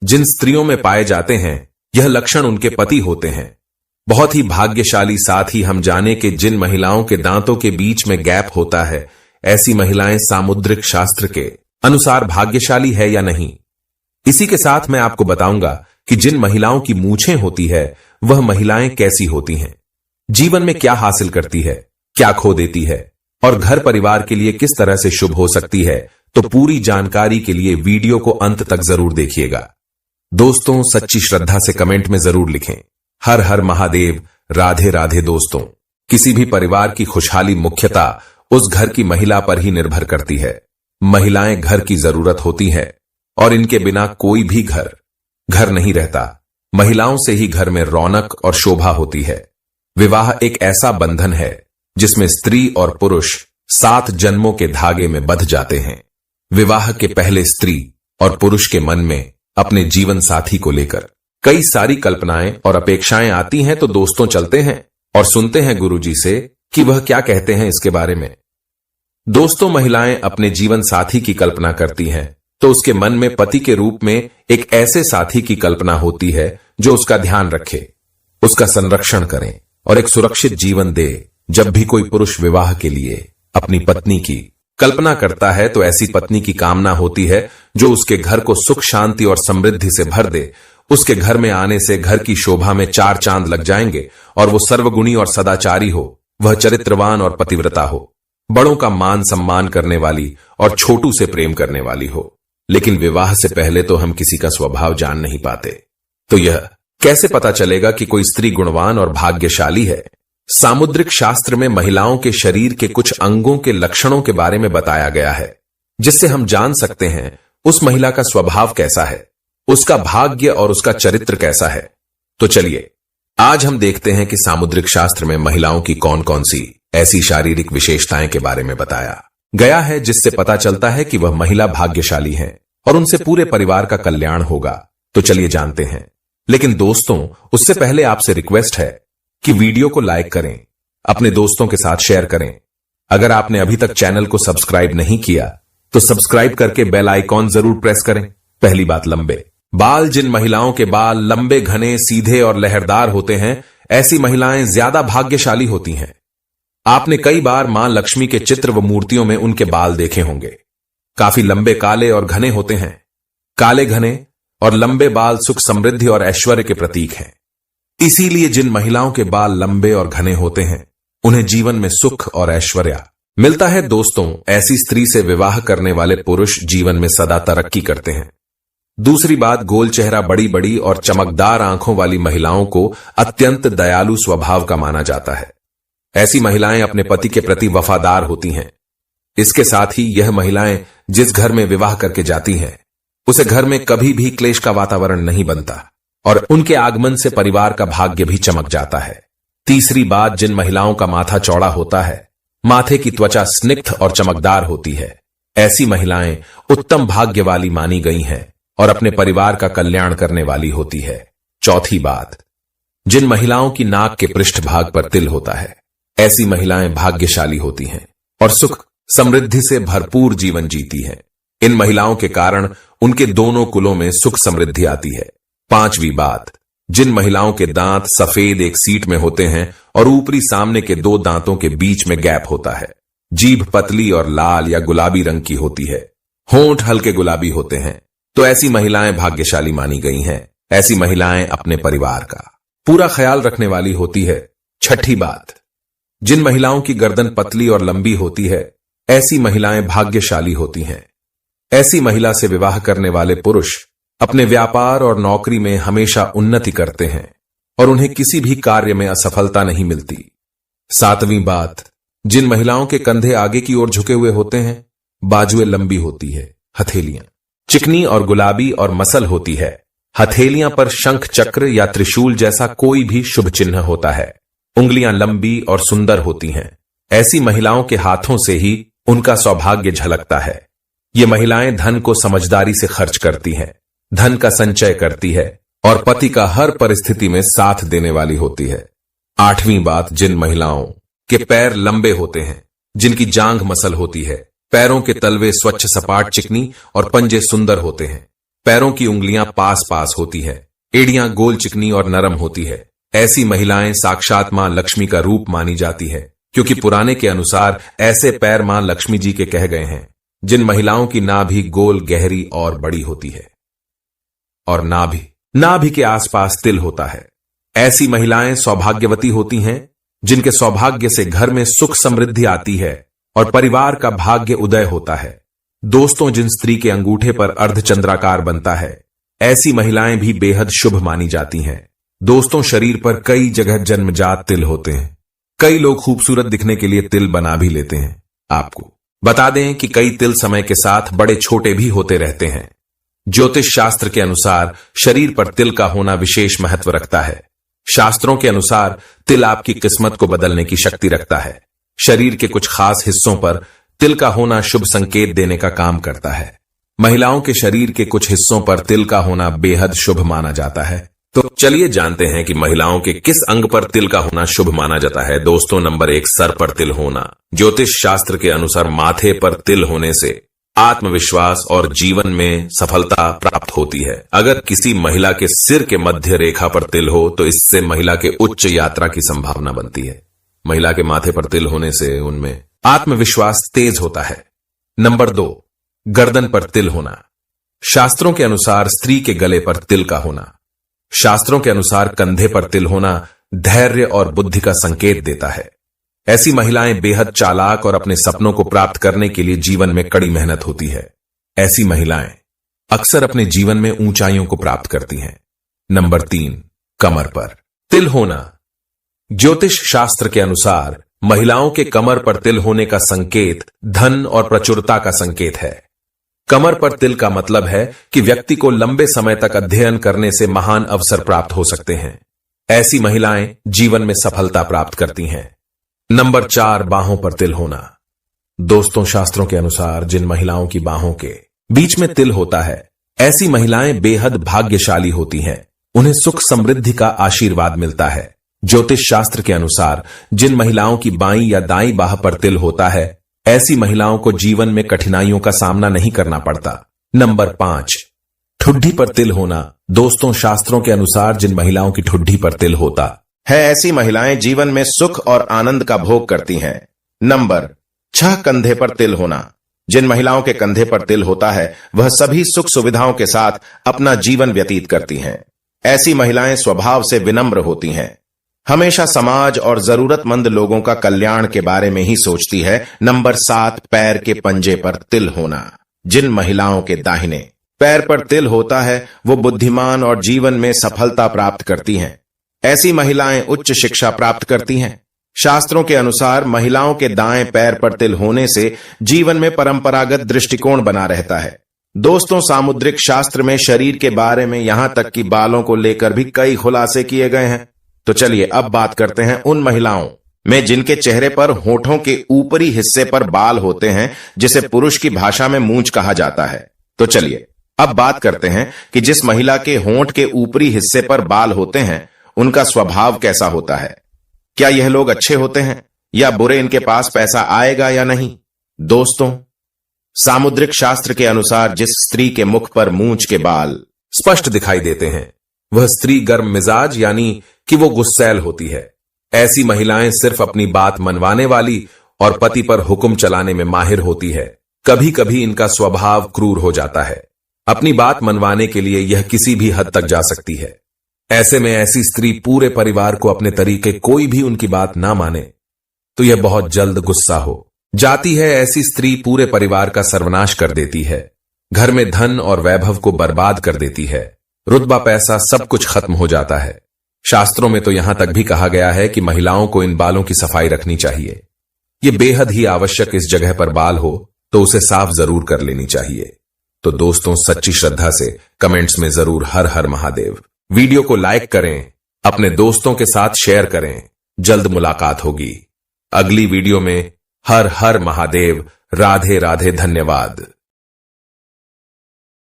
जिन स्त्रियों में पाए जाते हैं यह लक्षण उनके पति होते हैं। बहुत ही भाग्यशाली। साथ ही हम जाने कि जिन महिलाओं के दांतों के बीच में गैप होता है, ऐसी महिलाएं सामुद्रिक शास्त्र के अनुसार भाग्यशाली है या नहीं। इसी के साथ मैं आपको बताऊंगा कि जिन महिलाओं की मूछें होती है वह महिलाएं कैसी होती हैं, जीवन में क्या हासिल करती है, क्या खो देती है और घर परिवार के लिए किस तरह से शुभ हो सकती है। तो पूरी जानकारी के लिए वीडियो को अंत तक जरूर देखिएगा। दोस्तों, सच्ची श्रद्धा से कमेंट में जरूर लिखें, हर हर महादेव, राधे राधे। दोस्तों, किसी भी परिवार की खुशहाली मुख्यतः उस घर की महिला पर ही निर्भर करती है। महिलाएं घर की जरूरत होती है और इनके बिना कोई भी घर नहीं रहता। महिलाओं से ही घर में रौनक और शोभा होती है। विवाह एक ऐसा बंधन है जिसमें स्त्री और पुरुष 7 जन्मों के धागे में बंध जाते हैं। विवाह के पहले स्त्री और पुरुष के मन में अपने जीवन साथी को लेकर कई सारी कल्पनाएं और अपेक्षाएं आती हैं। तो दोस्तों, चलते हैं और सुनते हैं गुरुजी से कि वह क्या कहते हैं इसके बारे में। दोस्तों, महिलाएं अपने जीवन साथी की कल्पना करती हैं तो उसके मन में पति के रूप में एक ऐसे साथी की कल्पना होती है जो उसका ध्यान रखे, उसका संरक्षण करे और एक सुरक्षित जीवन दे। जब भी कोई पुरुष विवाह के लिए अपनी पत्नी की कल्पना करता है तो ऐसी पत्नी की कामना होती है जो उसके घर को सुख, शांति और समृद्धि से भर दे। उसके घर में आने से घर की शोभा में 4 चांद लग जाएंगे और वो सर्वगुणी और सदाचारी हो, वह चरित्रवान और पतिव्रता हो, बड़ों का मान सम्मान करने वाली और छोटू से प्रेम करने वाली हो। लेकिन विवाह से पहले तो हम किसी का स्वभाव जान नहीं पाते, तो यह कैसे पता चलेगा कि कोई स्त्री गुणवान और भाग्यशाली है। सामुद्रिक शास्त्र में महिलाओं के शरीर के कुछ अंगों के लक्षणों के बारे में बताया गया है, जिससे हम जान सकते हैं उस महिला का स्वभाव कैसा है, उसका भाग्य और उसका चरित्र कैसा है। तो चलिए आज हम देखते हैं कि सामुद्रिक शास्त्र में महिलाओं की कौन कौन सी ऐसी शारीरिक विशेषताएं के बारे में बताया गया है जिससे पता चलता है कि वह महिला भाग्यशाली है और उनसे पूरे परिवार का कल्याण होगा। तो चलिए जानते हैं। लेकिन दोस्तों, उससे पहले आपसे रिक्वेस्ट है कि वीडियो को लाइक करें, अपने दोस्तों के साथ शेयर करें। अगर आपने अभी तक चैनल को सब्सक्राइब नहीं किया तो सब्सक्राइब करके बेल आइकॉन जरूर प्रेस करें। पहली बात, लंबे बाल। जिन महिलाओं के बाल लंबे, घने, सीधे और लहरदार होते हैं, ऐसी महिलाएं ज्यादा भाग्यशाली होती हैं। आपने कई बार मां लक्ष्मी के चित्र व मूर्तियों में उनके बाल देखे होंगे। काफी लंबे, काले और घने होते हैं। काले, घने और लंबे बाल सुख, समृद्धि और ऐश्वर्य के प्रतीक हैं। इसीलिए जिन महिलाओं के बाल लंबे और घने होते हैं उन्हें जीवन में सुख और ऐश्वर्य मिलता है। दोस्तों, ऐसी स्त्री से विवाह करने वाले पुरुष जीवन में सदा तरक्की करते हैं। दूसरी बात, गोल चेहरा, बड़ी बड़ी और चमकदार आंखों वाली महिलाओं को अत्यंत दयालु स्वभाव का माना जाता है। ऐसी महिलाएं अपने पति के प्रति वफादार होती हैं। इसके साथ ही यह महिलाएं जिस घर में विवाह करके जाती हैं उसे घर में कभी भी क्लेश का वातावरण नहीं बनता और उनके आगमन से परिवार का भाग्य भी चमक जाता है। तीसरी बात, जिन महिलाओं का माथा चौड़ा होता है, माथे की त्वचा स्निग्ध और चमकदार होती है, ऐसी महिलाएं उत्तम भाग्य वाली मानी गई हैं और अपने परिवार का कल्याण करने वाली होती है। चौथी बात, जिन महिलाओं की नाक के पृष्ठभाग पर तिल होता है, ऐसी महिलाएं भाग्यशाली होती हैं और सुख, समृद्धि से भरपूर जीवन जीती हैं। इन महिलाओं के कारण उनके दोनों कुलों में सुख समृद्धि आती है। पांचवी बात, जिन महिलाओं के दांत सफेद एक सीट में होते हैं और ऊपरी सामने के 2 दांतों के बीच में गैप होता है, जीभ पतली और लाल या गुलाबी रंग की होती है, होंठ हल्के गुलाबी होते हैं, तो ऐसी महिलाएं भाग्यशाली मानी गई हैं। ऐसी महिलाएं अपने परिवार का पूरा ख्याल रखने वाली होती है। छठी बात, जिन महिलाओं की गर्दन पतली और लंबी होती है, ऐसी महिलाएं भाग्यशाली होती हैं। ऐसी महिला से विवाह करने वाले पुरुष अपने व्यापार और नौकरी में हमेशा उन्नति करते हैं और उन्हें किसी भी कार्य में असफलता नहीं मिलती। सातवीं बात, जिन महिलाओं के कंधे आगे की ओर झुके हुए होते हैं, बाजुएं लंबी होती है, हथेलियां चिकनी और गुलाबी और मसल होती है, हथेलियां पर शंख, चक्र या त्रिशूल जैसा कोई भी शुभ चिन्ह होता है, उंगलियां लंबी और सुंदर होती हैं। ऐसी महिलाओं के हाथों से ही उनका सौभाग्य झलकता है। ये महिलाएं धन को समझदारी से खर्च करती हैं, धन का संचय करती है और पति का हर परिस्थिति में साथ देने वाली होती है। आठवीं बात, जिन महिलाओं के पैर लंबे होते हैं, जिनकी जांघ मसल होती है, पैरों के तलवे स्वच्छ, सपाट, चिकनी और पंजे सुंदर होते हैं, पैरों की उंगलियां पास पास होती है, एड़ियां गोल चिकनी और नरम होती है। ऐसी महिलाएं साक्षात मां लक्ष्मी का रूप मानी जाती है, क्योंकि पुराने के अनुसार ऐसे पैर मां लक्ष्मी जी के कहे गए हैं। जिन महिलाओं की नाभि गोल, गहरी और बड़ी होती है और नाभि के आसपास तिल होता है, ऐसी महिलाएं सौभाग्यवती होती हैं, जिनके सौभाग्य से घर में सुख समृद्धि आती है और परिवार का भाग्य उदय होता है। दोस्तों, जिन स्त्री के अंगूठे पर अर्धचंद्राकार बनता है, ऐसी महिलाएं भी बेहद शुभ मानी जाती हैं। दोस्तों, शरीर पर कई जगह जन्मजात तिल होते हैं। कई लोग खूबसूरत दिखने के लिए तिल बना भी लेते हैं। आपको बता दें कि कई तिल समय के साथ बड़े छोटे भी होते रहते हैं। ज्योतिष शास्त्र के अनुसार शरीर पर तिल का होना विशेष महत्व रखता है। शास्त्रों के अनुसार तिल आपकी किस्मत को बदलने की शक्ति रखता है। शरीर के कुछ खास हिस्सों पर तिल का होना शुभ संकेत देने का काम करता है। महिलाओं के शरीर के कुछ हिस्सों पर तिल का होना बेहद शुभ माना जाता है। तो चलिए जानते हैं कि महिलाओं के किस अंग पर तिल का होना शुभ माना जाता है। दोस्तों, नंबर 1, सर पर तिल होना। ज्योतिष शास्त्र के अनुसार माथे पर तिल होने से आत्मविश्वास और जीवन में सफलता प्राप्त होती है। अगर किसी महिला के सिर के मध्य रेखा पर तिल हो तो इससे महिला के उच्च यात्रा की संभावना बनती है। महिला के माथे पर तिल होने से उनमें आत्मविश्वास तेज होता है। नंबर 2, गर्दन पर तिल होना। शास्त्रों के अनुसार स्त्री के गले पर तिल का होना। शास्त्रों के अनुसार कंधे पर तिल होना धैर्य और बुद्धि का संकेत देता है। ऐसी महिलाएं बेहद चालाक और अपने सपनों को प्राप्त करने के लिए जीवन में कड़ी मेहनत होती है। ऐसी महिलाएं अक्सर अपने जीवन में ऊंचाइयों को प्राप्त करती हैं। नंबर 3, कमर पर तिल होना। ज्योतिष शास्त्र के अनुसार महिलाओं के कमर पर तिल होने का संकेत धन और प्रचुरता का संकेत है। कमर पर तिल का मतलब है कि व्यक्ति को लंबे समय तक अध्ययन करने से महान अवसर प्राप्त हो सकते हैं। ऐसी महिलाएं जीवन में सफलता प्राप्त करती हैं। नंबर 4, बाहों पर तिल होना। दोस्तों, शास्त्रों के अनुसार जिन महिलाओं की बाहों के बीच में तिल होता है, ऐसी महिलाएं बेहद भाग्यशाली होती हैं। उन्हें सुख समृद्धि का आशीर्वाद मिलता है। ज्योतिष शास्त्र के अनुसार जिन महिलाओं की बाईं या दाईं बाह पर तिल होता है, ऐसी महिलाओं को जीवन में कठिनाइयों का सामना नहीं करना पड़ता। नंबर 5, ठुड्डी पर तिल होना। दोस्तों, शास्त्रों के अनुसार जिन महिलाओं की ठुड्डी पर तिल होता है, ऐसी महिलाएं जीवन में सुख और आनंद का भोग करती हैं। नंबर 6, कंधे पर तिल होना। जिन महिलाओं के कंधे पर तिल होता है, वह सभी सुख सुविधाओं के साथ अपना जीवन व्यतीत करती हैं। ऐसी महिलाएं स्वभाव से विनम्र होती हैं, हमेशा समाज और जरूरतमंद लोगों का कल्याण के बारे में ही सोचती है। नंबर 7, पैर के पंजे पर तिल होना। जिन महिलाओं के दाहिने पैर पर तिल होता है, वो बुद्धिमान और जीवन में सफलता प्राप्त करती हैं। ऐसी महिलाएं उच्च शिक्षा प्राप्त करती हैं। शास्त्रों के अनुसार महिलाओं के दाएं पैर पर तिल होने से जीवन में परंपरागत दृष्टिकोण बना रहता है। दोस्तों, सामुद्रिक शास्त्र में शरीर के बारे में यहां तक कि बालों को लेकर भी कई खुलासे किए गए हैं। तो चलिए अब बात करते हैं उन महिलाओं में जिनके चेहरे पर होठों के ऊपरी हिस्से पर बाल होते हैं, जिसे पुरुष की भाषा में मूंछ कहा जाता है। तो चलिए अब बात करते हैं कि जिस महिला के होंठ के ऊपरी हिस्से पर बाल होते हैं, उनका स्वभाव कैसा होता है। क्या यह लोग अच्छे होते हैं या बुरे? इनके पास पैसा आएगा या नहीं? दोस्तों, सामुद्रिक शास्त्र के अनुसार जिस स्त्री के मुख पर मूंछ के बाल स्पष्ट दिखाई देते हैं, वह स्त्री गर्म मिजाज यानी कि वो गुस्सैल होती है। ऐसी महिलाएं सिर्फ अपनी बात मनवाने वाली और पति पर हुक्म चलाने में माहिर होती है। कभी कभी इनका स्वभाव क्रूर हो जाता है। अपनी बात मनवाने के लिए यह किसी भी हद तक जा सकती है। ऐसे में ऐसी स्त्री पूरे परिवार को अपने तरीके, कोई भी उनकी बात ना माने तो यह बहुत जल्द गुस्सा हो जाती है। ऐसी स्त्री पूरे परिवार का सर्वनाश कर देती है, घर में धन और वैभव को बर्बाद कर देती है, रुतबा पैसा सब कुछ खत्म हो जाता है। शास्त्रों में तो यहां तक भी कहा गया है कि महिलाओं को इन बालों की सफाई रखनी चाहिए। यह बेहद ही आवश्यक। इस जगह पर बाल हो तो उसे साफ जरूर कर लेनी चाहिए। तो दोस्तों, सच्ची श्रद्धा से कमेंट्स में जरूर हर हर महादेव। वीडियो को लाइक करें, अपने दोस्तों के साथ शेयर करें। जल्द मुलाकात होगी अगली वीडियो में। हर हर महादेव। राधे राधे। धन्यवाद।